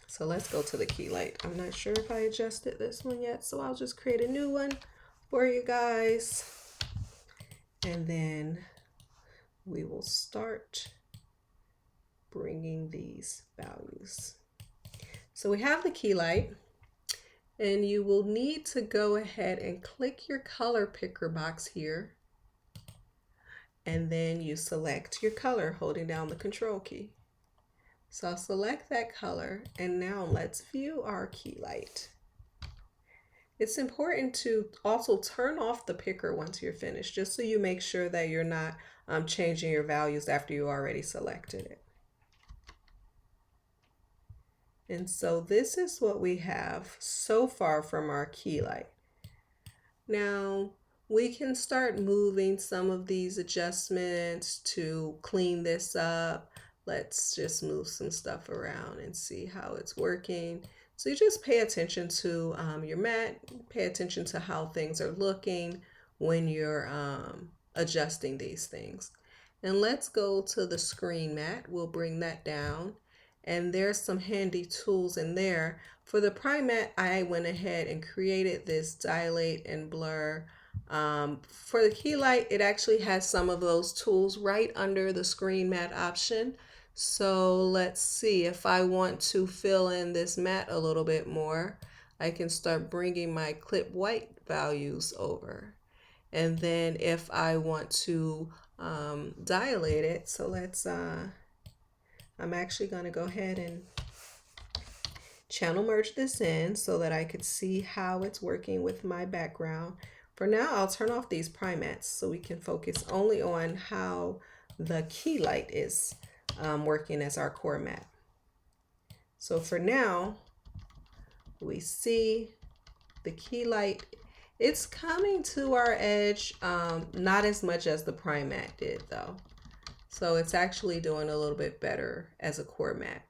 So let's go to the Keylight. I'm not sure if I adjusted this one yet, so I'll just create a new one for you guys. And then we will start bringing these values. So we have the Keylight, and you will need to go ahead and click your color picker box here. And then you select your color holding down the control key. So I'll select that color, and now let's view our Keylight. It's important to also turn off the picker once you're finished, just so you make sure that you're not changing your values after you already selected it. And so this is what we have so far from our Keylight. Now we can start moving some of these adjustments to clean this up. Let's just move some stuff around and see how it's working. So you just pay attention to your mat, pay attention to how things are looking when you're adjusting these things. And let's go to the screen mat. We'll bring that down. And there's some handy tools in there. For the Primatte, I went ahead and created this dilate and blur. For the Keylight, it actually has some of those tools right under the screen mat option. So let's see, if I want to fill in this mat a little bit more, I can start bringing my clip white values over. And then if I want to dilate it, so let's, I'm actually going to go ahead and channel merge this in so that I could see how it's working with my background. For now, I'll turn off these Primattes so we can focus only on how the Keylight is working as our core mat. So for now, we see the Keylight, it's coming to our edge, not as much as the Primatte did though. So it's actually doing a little bit better as a core mat,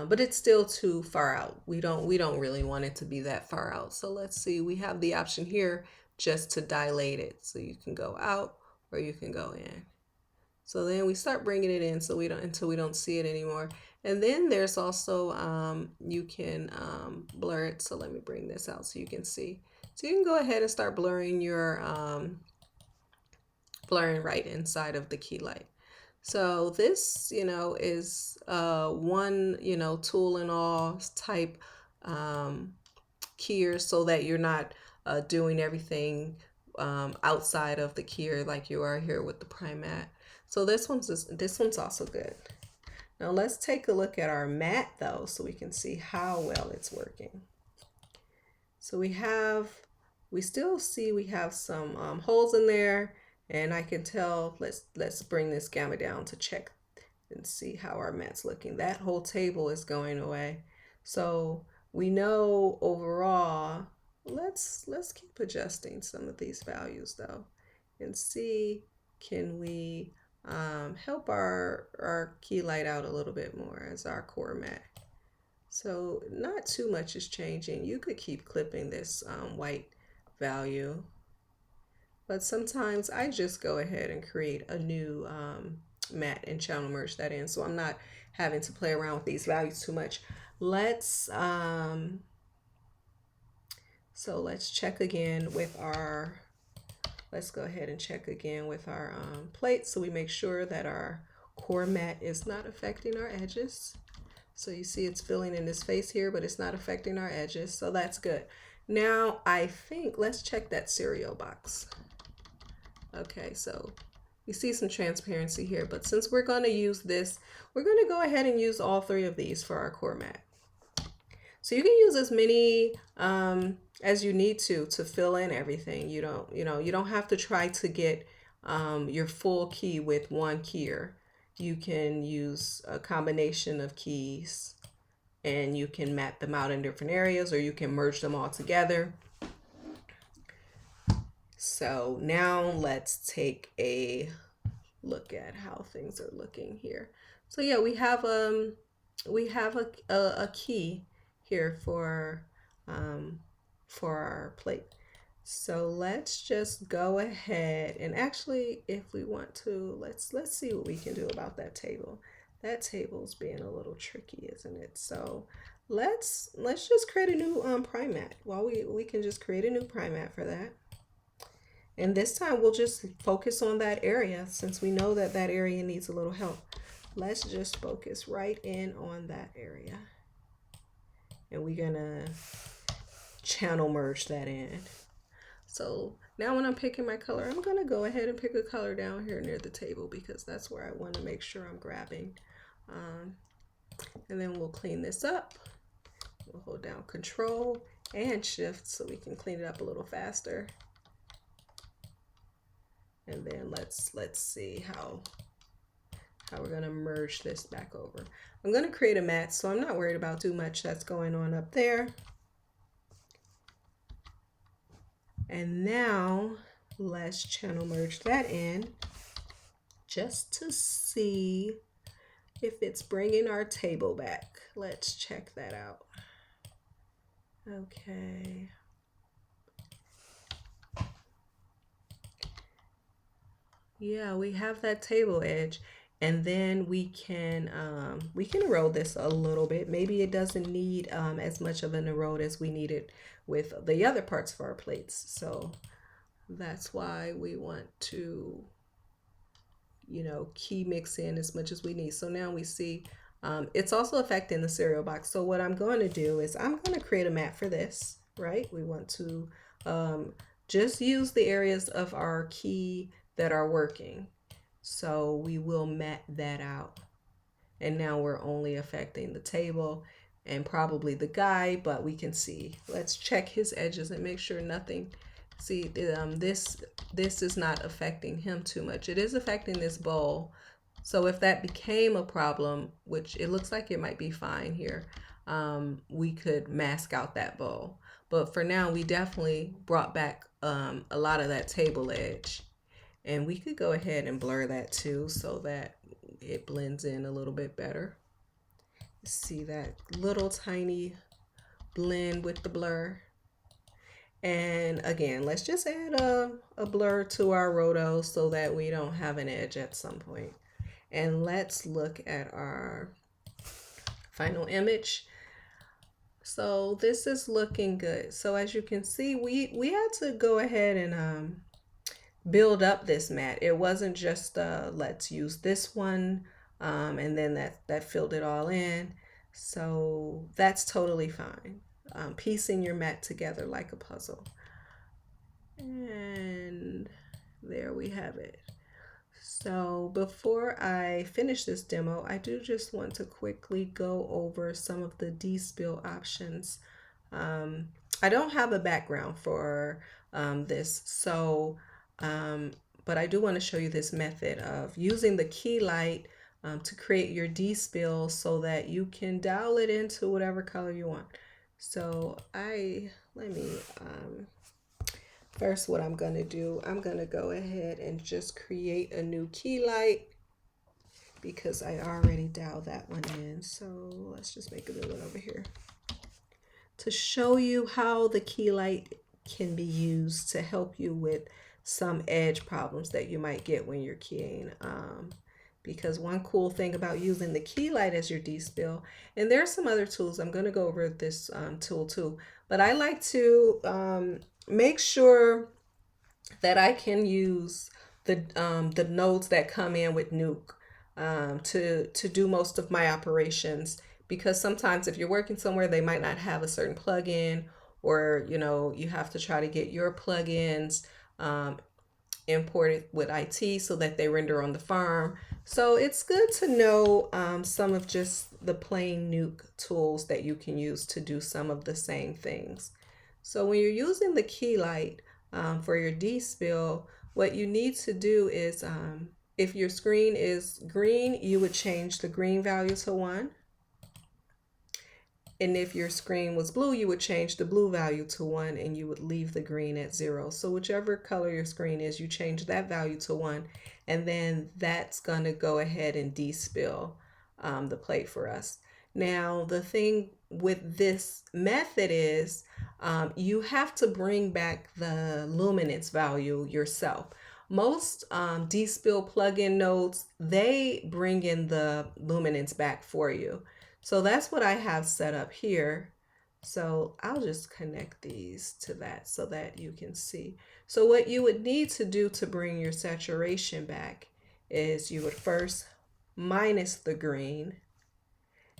but it's still too far out. We don't really want it to be that far out. So let's see, we have the option here just to dilate it. So you can go out or you can go in. So then we start bringing it in so until we don't see it anymore. And then there's also, you can blur it. So let me bring this out so you can see. So you can go ahead and start blurring your, blurring right inside of the Keylight. So this, is one, tool and all type keyer, so that you're not doing everything outside of the keyer like you are here with the Primatte. So this one's also good. Now let's take a look at our mat though, so we can see how well it's working. So we still see we have some holes in there, and I can tell, let's bring this gamma down to check and see how our mat's looking. That whole table is going away. So we know overall, let's keep adjusting some of these values though and see, can we help our Keylight out a little bit more as our core mat. So not too much is changing. You could keep clipping this white value, but sometimes I just go ahead and create a new mat and channel merge that in, so I'm not having to play around with these values too much. Let's check again with our, let's go ahead and check again with our plate, so we make sure that our core mat is not affecting our edges. So you see it's filling in this face here, but it's not affecting our edges, so that's good. Now I think, let's check that cereal box. Okay, so you see some transparency here, but since we're going to use this, we're going to go ahead and use all three of these for our core mat. So you can use as many as you need to fill in everything. You don't have to try to get your full key with one keyer. You can use a combination of keys, and you can map them out in different areas, or you can merge them all together. So now let's take a look at how things are looking here. So yeah, we have a key here for our plate. So let's just go ahead and actually, if we want to, let's see what we can do about that table. That table's being a little tricky, isn't it? So let's just create a new Primatte. Well, we can just create a new Primatte for that. And this time we'll just focus on that area since we know that that area needs a little help. Let's just focus right in on that area. And we're gonna channel merge that in. So now when I'm picking my color, I'm gonna go ahead and pick a color down here near the table because that's where I want to make sure I'm grabbing. And then we'll clean this up. We'll hold down Control and Shift so we can clean it up a little faster. And then let's see how we're gonna merge this back over. I'm gonna create a mat, so I'm not worried about too much that's going on up there. And now let's channel merge that in just to see if it's bringing our table back. Let's check that out. Okay. Yeah, we have that table edge, and then we can erode this a little bit. Maybe it doesn't need as much of an erode as we needed with the other parts of our plates. So that's why we want to, you know, key mix in as much as we need. So now we see it's also affecting the cereal box. So what I'm going to do is I'm going to create a mat for this, right? We want to just use the areas of our key that are working. So we will mat that out. And now we're only affecting the table and probably the guy, but we can see. Let's check his edges and make sure nothing. See, this is not affecting him too much. It is affecting this bowl. So if that became a problem, which it looks like it might be fine here, we could mask out that bowl. But for now, we definitely brought back a lot of that table edge. And we could go ahead and blur that too so that it blends in a little bit better. See that little tiny blend with the blur. And again, let's just add a blur to our roto so that we don't have an edge at some point. And let's look at our final image. So this is looking good. So as you can see, we had to go ahead and build up this mat. It wasn't just let's use this one and then that filled it all in. So that's totally fine. Piecing your mat together like a puzzle. And there we have it. So before I finish this demo, I do just want to quickly go over some of the de-spill options. I don't have a background for this, so but I do want to show you this method of using the Keylight to create your de-spill so that you can dial it into whatever color you want. So first what I'm going to do, I'm going to go ahead and just create a new Keylight because I already dialed that one in. So let's just make a new one over here to show you how the Keylight can be used to help you with some edge problems that you might get when you're keying. Because one cool thing about using the Keylight as your de-spill, and there are some other tools, I'm going to go over this tool too, but I like to make sure that I can use the nodes that come in with Nuke to do most of my operations, because sometimes if you're working somewhere, they might not have a certain plugin, or you know, you have to try to get your plugins imported with IT so that they render on the farm. So it's good to know some of just the plain Nuke tools that you can use to do some of the same things. So when you're using the Keylight for your de-spill, what you need to do is if your screen is green, you would change the green value to 1. And if your screen was blue, you would change the blue value to 1 and you would leave the green at 0. So whichever color your screen is, you change that value to 1, and then that's going to go ahead and de-spill the plate for us. Now, the thing with this method is you have to bring back the luminance value yourself. Most de-spill plugin nodes, they bring in the luminance back for you. So that's what I have set up here. So I'll just connect these to that so that you can see. So what you would need to do to bring your saturation back is you would first minus the green,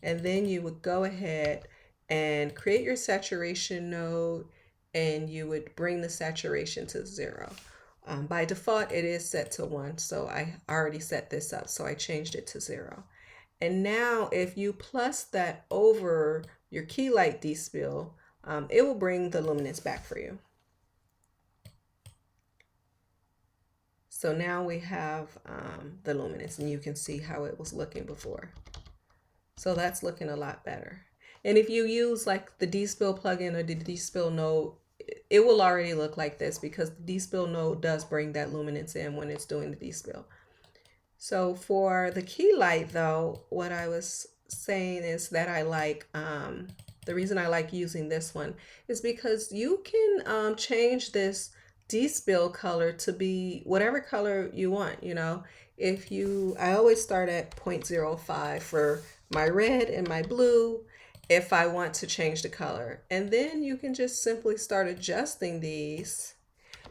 and then you would go ahead and create your saturation node, and you would bring the saturation to 0. By default, it is set to 1, so I already set this up, so I changed it to 0. And now if you plus that over your Keylight despill, it will bring the luminance back for you. So now we have the luminance, and you can see how it was looking before. So that's looking a lot better. And if you use like the despill plugin or the despill node, it will already look like this because the despill node does bring that luminance in when it's doing the despill. So for the Keylight though, what I was saying is that I like, the reason I like using this one is because you can change this despill color to be whatever color you want, you know. I always start at 0.05 for my red and my blue if I want to change the color. And then you can just simply start adjusting these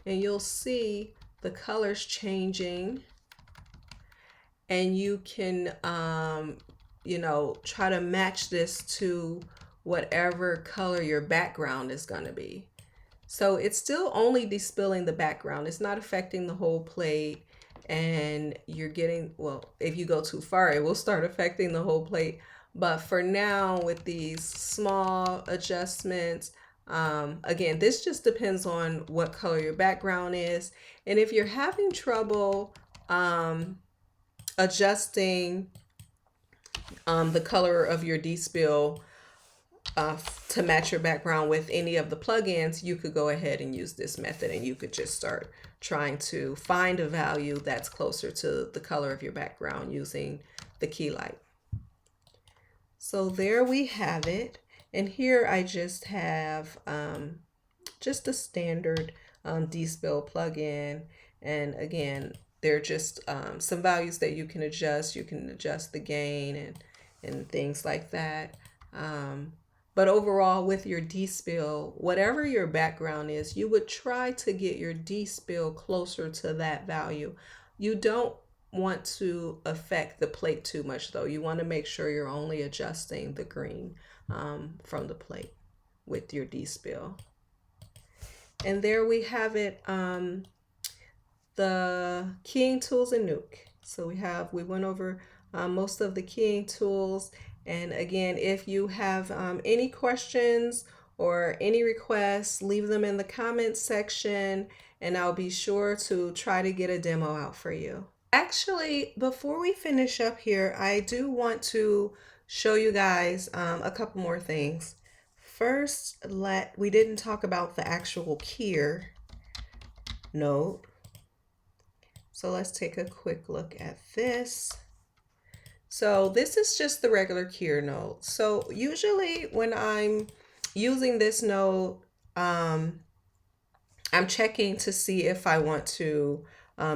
and you'll see the colors changing. And you can, you know, try to match this to whatever color your background is going to be. So it's still only despilling the background. It's not affecting the whole plate. And you're getting, well, if you go too far, it will start affecting the whole plate. But for now, with these small adjustments, again, this just depends on what color your background is. And if you're having trouble adjusting the color of your despill to match your background with any of the plugins, you could go ahead and use this method, and you could just start trying to find a value that's closer to the color of your background using the Keylight. So there we have it. And here I just have just a standard despill plugin. And again, they're just some values that you can adjust. You can adjust the gain and things like that. But overall, with your despill, whatever your background is, you would try to get your despill closer to that value. You don't want to affect the plate too much though. You want to make sure you're only adjusting the green from the plate with your despill. And there we have it, the keying tools in Nuke. So we went over most of the keying tools. And again, if you have any questions or any requests, leave them in the comments section, and I'll be sure to try to get a demo out for you. Actually, before we finish up here, I do want to show you guys a couple more things. First, we didn't talk about the actual keyer node. So let's take a quick look at this. So this is just the regular keyer node. So usually when I'm using this node, I'm checking to see if I want to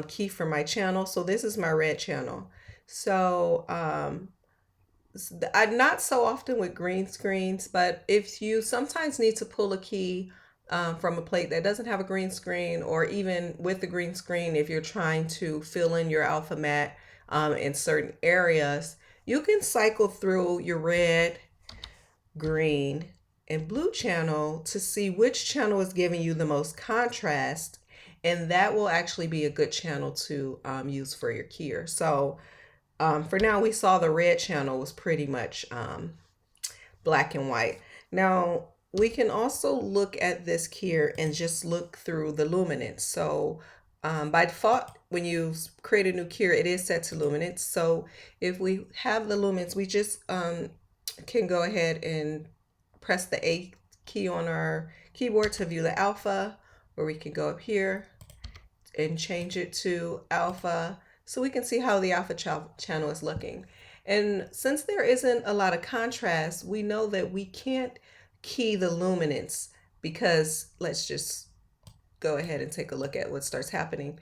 key for my channel. So this is my red channel. So I'm not so often with green screens, but if you sometimes need to pull a key from a plate that doesn't have a green screen, or even with the green screen, if you're trying to fill in your alpha matte in certain areas, you can cycle through your red, green, and blue channel to see which channel is giving you the most contrast, and that will actually be a good channel to use for your keyer. So for now, we saw the red channel was pretty much black and white. Now we can also look at this keyer and just look through the luminance. So by default, when you create a new keyer, it is set to luminance. So if we have the luminance, we just can go ahead and press the A key on our keyboard to view the alpha, or we can go up here and change it to alpha so we can see how the alpha channel is looking. And since there isn't a lot of contrast, we know that we can't key the luminance, because let's just go ahead and take a look at what starts happening.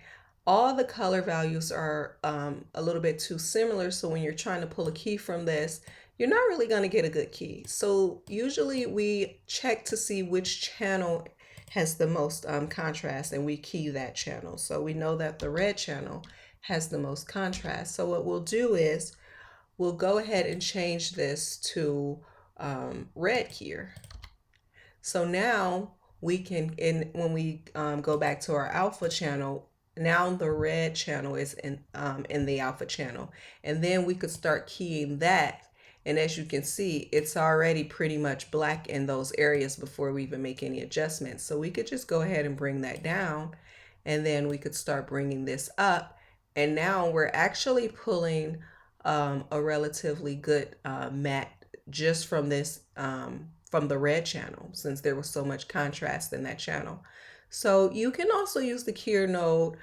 All the color values are a little bit too similar. So when you're trying to pull a key from this, you're not really going to get a good key. So usually we check to see which channel has the most contrast, and we key that channel. So we know that the red channel has the most contrast. So what we'll do is we'll go ahead and change this to red here. So now we can, when we go back to our alpha channel, now the red channel is in the alpha channel, and then we could start keying that. And as you can see, it's already pretty much black in those areas before we even make any adjustments. So we could just go ahead and bring that down, and then we could start bringing this up. And now we're actually pulling a relatively good matte just from this, from the red channel, since there was so much contrast in that channel. So you can also use the keyer node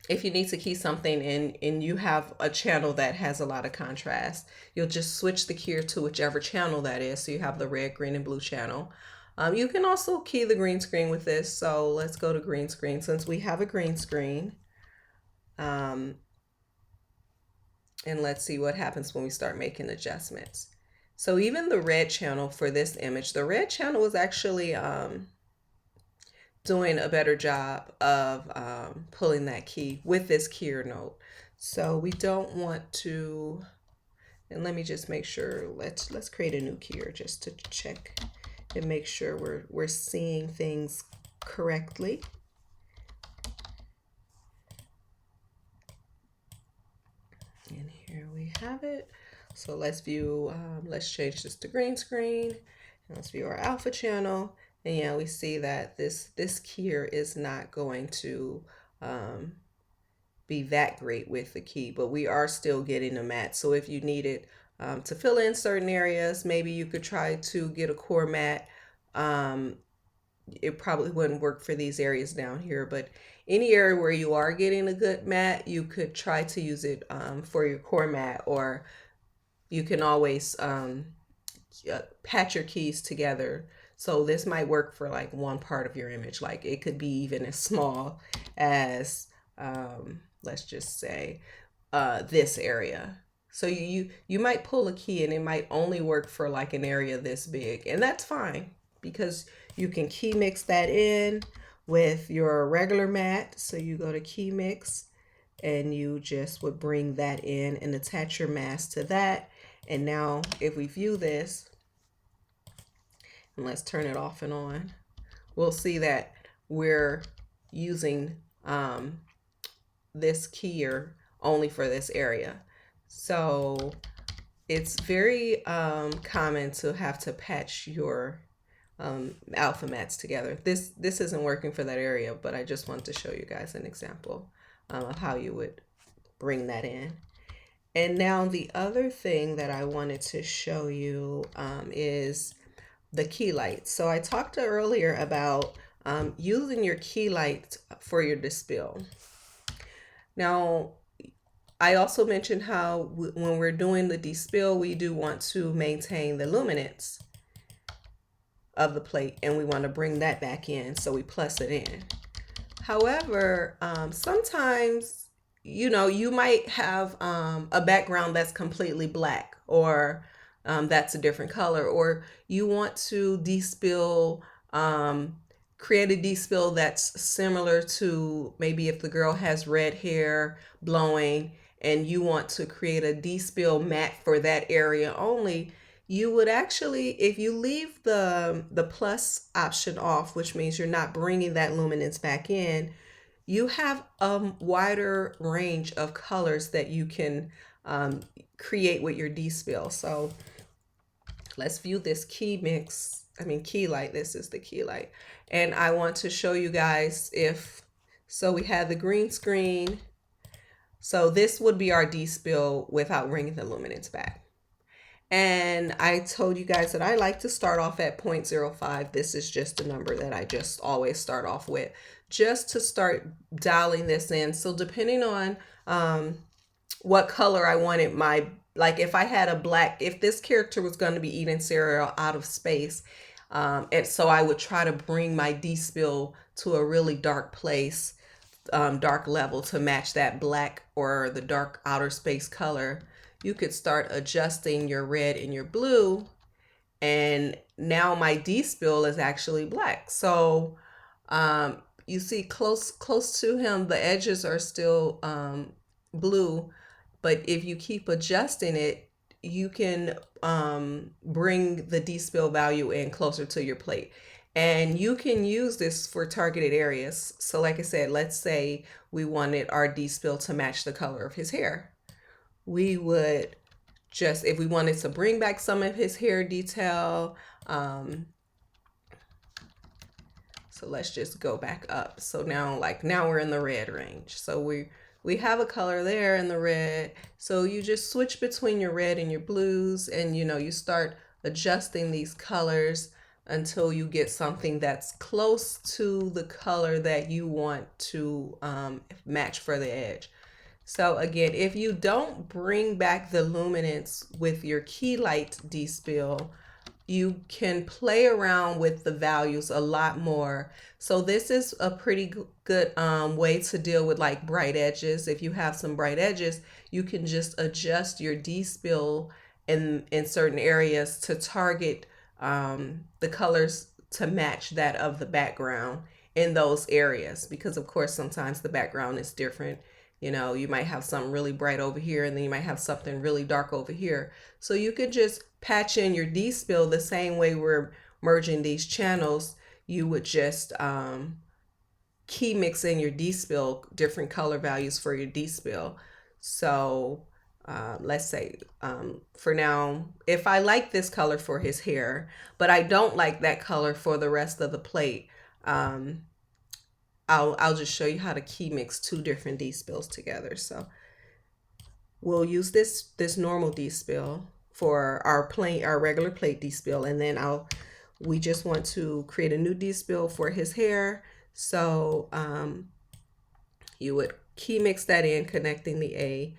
if you need to key something and you have a channel that has a lot of contrast. You'll just switch the keyer to whichever channel that is. So you have the red, green, and blue channel. You can also key the green screen with this. So let's go to green screen since we have a green screen. And let's see what happens when we start making adjustments. So even the red channel for this image, the red channel is actually doing a better job of pulling that key with this keyer node. So we don't want to, and let me just make sure, let's create a new keyer just to check and make sure we're seeing things correctly. And here we have it. So let's view, let's change this to green screen. And let's view our alpha channel. And yeah, we see that this keyer is not going to be that great with the key, but we are still getting a matte. So if you needed to fill in certain areas, maybe you could try to get a core matte. It probably wouldn't work for these areas down here, but any area where you are getting a good matte, you could try to use it for your core matte, or you can always patch your keys together. So this might work for like one part of your image. Like it could be even as small as, let's just say, this area. So you might pull a key and it might only work for like an area this big, and that's fine because you can key mix that in with your regular matte. So you go to key mix and you just would bring that in and attach your mask to that. And now if we view this, and let's turn it off and on, we'll see that we're using this keyer only for this area. So it's very common to have to patch your alpha mattes together. This isn't working for that area, but I just want to show you guys an example of how you would bring that in. And now the other thing that I wanted to show you is the Keylight. So I talked earlier about using your Keylight for your dispel. Now, I also mentioned how when we're doing the dispel, we do want to maintain the luminance of the plate, and we want to bring that back in, so we plus it in. However, sometimes, you know, you might have a background that's completely black, or that's a different color, or you want to dispel, create a dispel that's similar to maybe if the girl has red hair blowing and you want to create a dispel matte for that area only. You would actually, if you leave the plus option off, which means you're not bringing that luminance back in, you have a wider range of colors that you can create with your dispel. So let's view this Keylight. This is the Keylight. And I want to show you guys so we have the green screen. So this would be our dispel without bringing the luminance back. And I told you guys that I like to start off at 0.05. This is just a number that I just always start off with, just to start dialing this in. So depending on what color I wanted like if I had a black, if this character was going to be eating cereal out of space, and so I would try to bring my dispel to a really dark place, dark level to match that black or the dark outer space color. you could start adjusting your red and your blue, and now my D-spill is actually black. So you see close to him, the edges are still blue, but if you keep adjusting it, you can bring the D-spill value in closer to your plate. And you can use this for targeted areas. So like I said, let's say we wanted our D-spill to match the color of his hair. We would just, if we wanted to bring back some of his hair detail, so let's just go back up. So now, now we're in the red range. So we have a color there in the red. So you just switch between your red and your blues, and you start adjusting these colors until you get something that's close to the color that you want to match for the edge. So again, if you don't bring back the luminance with your Keylight D-spill, you can play around with the values a lot more. So this is a pretty good way to deal with like bright edges. If you have some bright edges, you can just adjust your D-spill in certain areas to target the colors to match that of the background in those areas. Because of course, sometimes the background is different. You might have something really bright over here, and then you might have something really dark over here. So you could just patch in your D-spill the same way we're merging these channels. You would just key mix in your D-spill, different color values for your D-spill. So let's say for now, if I like this color for his hair, but I don't like that color for the rest of the plate, I'll just show you how to key mix two different D-spills together. So we'll use this normal D-spill for our regular plate D-spill, and then we just want to create a new D-spill for his hair. So you would key mix that in, connecting the A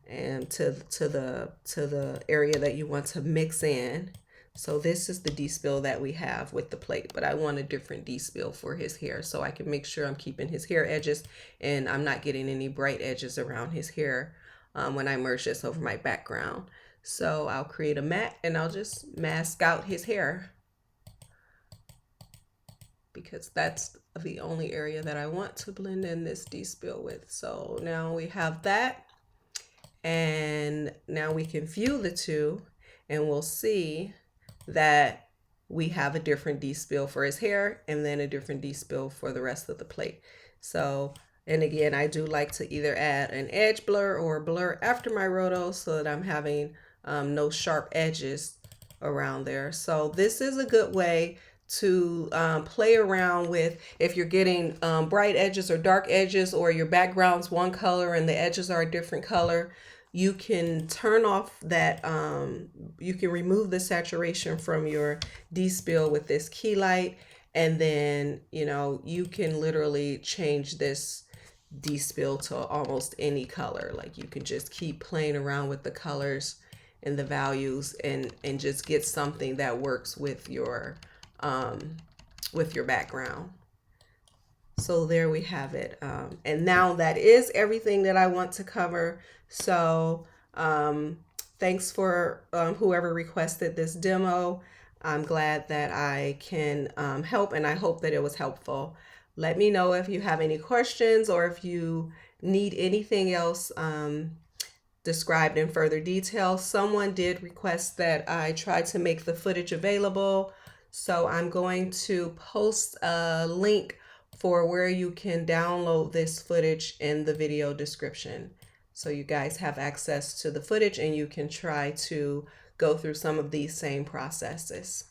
and to the area that you want to mix in. So this is the D-spill that we have with the plate, but I want a different D-spill for his hair so I can make sure I'm keeping his hair edges and I'm not getting any bright edges around his hair when I merge this over my background. So I'll create a matte and I'll just mask out his hair, because that's the only area that I want to blend in this D-spill with. So now we have that, and now we can view the two and we'll see that we have a different D-spill for his hair and then a different D-spill for the rest of the plate. So, and again, I do like to either add an edge blur or a blur after my roto so that I'm having no sharp edges around there. So this is a good way to play around with if you're getting bright edges or dark edges, or your background's one color and the edges are a different color. You can turn off that, you can remove the saturation from your D-spill with this Keylight, and then, you can literally change this D-spill to almost any color. Like you can just keep playing around with the colors and the values and just get something that works with your background. So there we have it. And now that is everything that I want to cover. So thanks for whoever requested this demo. I'm glad that I can help, and I hope that it was helpful. Let me know if you have any questions or if you need anything else described in further detail. Someone did request that I try to make the footage available. So I'm going to post a link for where you can download this footage in the video description. So you guys have access to the footage and you can try to go through some of these same processes.